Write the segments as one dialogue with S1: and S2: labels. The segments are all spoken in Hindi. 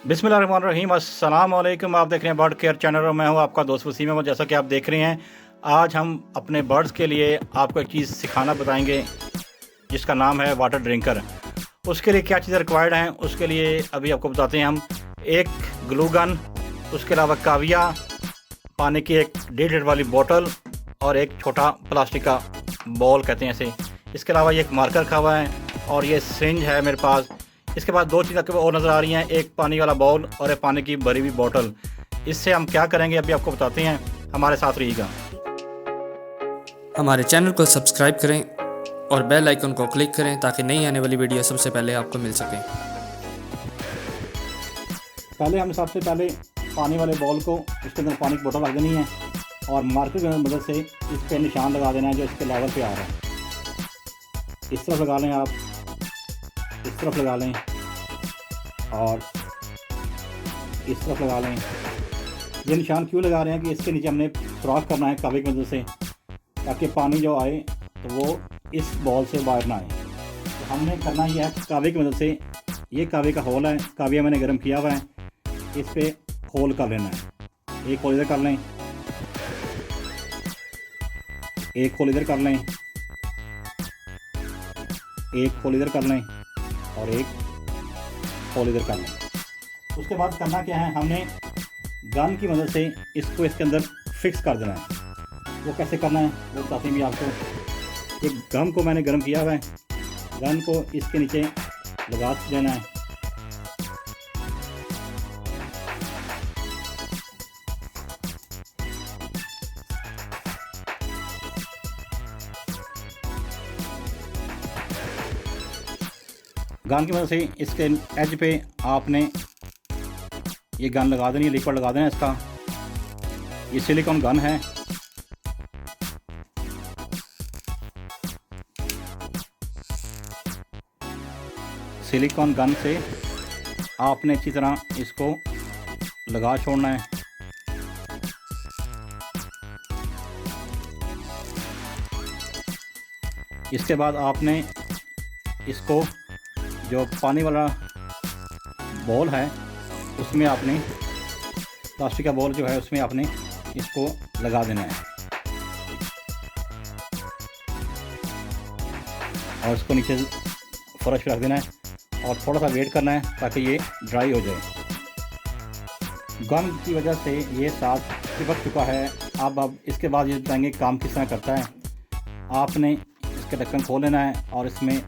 S1: बिस्मिल्लाहिर्रहमानिर्रहीम, अस्सलाम वालेकुम। आप देख रहे हैं बर्ड केयर चैनल और मैं हूं आपका दोस्त वसीम अहमद। जैसा कि आप देख रहे हैं, आज हम अपने बर्ड्स के लिए आपको एक चीज़ सिखाना बताएंगे जिसका नाम है वाटर ड्रिंकर। उसके लिए क्या चीज़ें रिक्वायर्ड हैं उसके लिए अभी आपको बताते हैं हम। एक ग्लू गन, उसके अलावा काविया, पानी की एक 1.5 लीटर वाली बोतल और एक छोटा प्लास्टिक का बॉल कहते हैं इसे। इसके अलावा ये एक मार्कर रखा हुआ है और ये सिरिंज है मेरे पास। इसके बाद दो चीज़ें आपको और नज़र आ रही हैं, एक पानी वाला बाउल और एक पानी की भरी हुई बोतल। इससे हम क्या करेंगे अभी आपको बताते हैं, हमारे साथ रहिएगा।
S2: हमारे चैनल को सब्सक्राइब करें और बेल आइकन को क्लिक करें ताकि नई आने वाली वीडियो सबसे पहले आपको मिल सके।
S1: पहले हम सबसे पहले पानी वाले बॉल को उसके अंदर पानी की बोतल रख देनी है और मार्कर की मदद से इस पर निशान लगा देना है जो इसके लेवल पे आ रहा है। इस तरफ लगा लें, आप इस तरफ लगा लें और इस तरफ लगा लें। ये निशान क्यों लगा रहे हैं कि इसके नीचे हमने सुराख करना है कावे की मदद से, ताकि पानी जो आए तो वो इस बॉल से बाहर ना आए। तो हमने करना यह है कावे की मदद से, ये कावे का होल है, काविया मैंने गर्म किया हुआ है, इस पर होल कर लेना है। एक होल इधर कर लें, एक होल इधर कर लें, एक होल इधर कर लें और एक होल इधर कर लें। उसके बाद करना क्या है, हमने गन की मदद से इसको इसके अंदर फिक्स कर देना है। वो कैसे करना है वो बताते हैं भी आपको। एक गन को मैंने गर्म किया हुआ है, गन को इसके नीचे लगा देना है। गन की मदद से इसके एज पे आपने ये गन लगा देनी है, लिक्विड लगा देना है इसका। ये सिलिकॉन गन है। सिलिकॉन गन से आपने अच्छी तरह इसको लगा छोड़ना है। इसके बाद आपने इसको जो पानी वाला बॉल है उसमें आपने प्लास्टिक का बॉल जो है उसमें आपने इसको लगा देना है और इसको नीचे फर्श पे रख देना है और थोड़ा सा वेट करना है ताकि ये ड्राई हो जाए। गन की वजह से ये साथ चिपक चुका है। अब इसके बाद ये बताएंगे काम किस तरह करता है। आपने इसका ढक्कन खोल लेना है और इसमें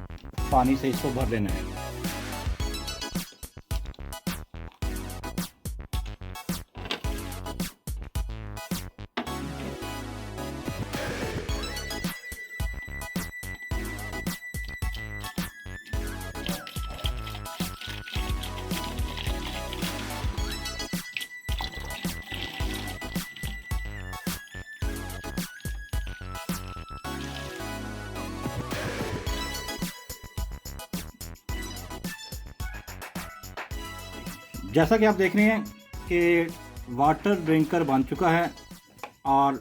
S1: पानी से इसको भर लेना है। जैसा कि आप देख रहे हैं कि वाटर ड्रिंकर बन चुका है और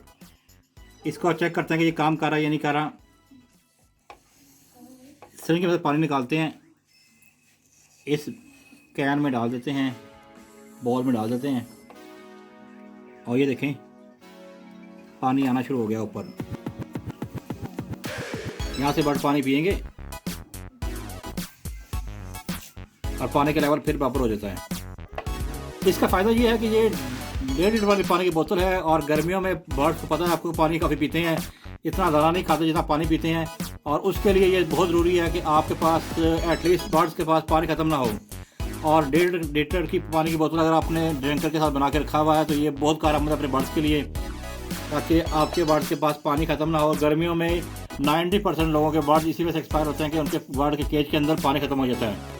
S1: इसको चेक करते हैं कि ये काम कर रहा है या नहीं कर रहा। सिरिंज की मदद से पानी निकालते हैं, इस कैन में डाल देते हैं, बॉल में डाल देते हैं और ये देखें पानी आना शुरू हो गया ऊपर। यहाँ से बर्ड पानी पिएंगे और पानी का लेवल फिर बराबर हो जाता है। इसका फ़ायदा ये है कि ये 1.5 लीटर वाली पानी की बोतल है और गर्मियों में बर्ड्स को पता है, आपको पानी काफ़ी पीते हैं, इतना ज़्यादा नहीं खाते जितना पानी पीते हैं। और उसके लिए ये बहुत ज़रूरी है कि आपके पास एटलीस्ट बर्ड्स के पास पानी ख़त्म ना हो। और 1.5 लीटर की पानी की बोतल अगर आपने ड्रिंकर के साथ बना के रखा हुआ है तो ये बहुत कारगर है अपने बर्ड्स के लिए, ताकि आपके बर्ड्स के पास पानी ख़त्म ना हो। गर्मियों में 90% लोगों के बर्ड्स इसी वजह से एक्सपायर होते हैं कि उनके बर्ड के केज के अंदर पानी ख़त्म हो जाता है।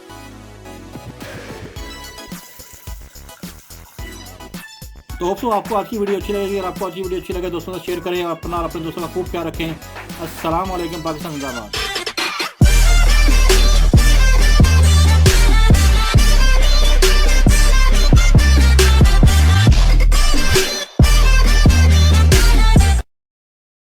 S1: तो दोस्तों आपको आज की वीडियो अच्छी लगेगी। अगर आपको आज की वीडियो अच्छी लगे दोस्तों से शेयर करें, अपना और अपने दोस्तों का खूब ख्याल रखें। अस्सलाम वालेकुम। पाकिस्तान जिंदाबाद।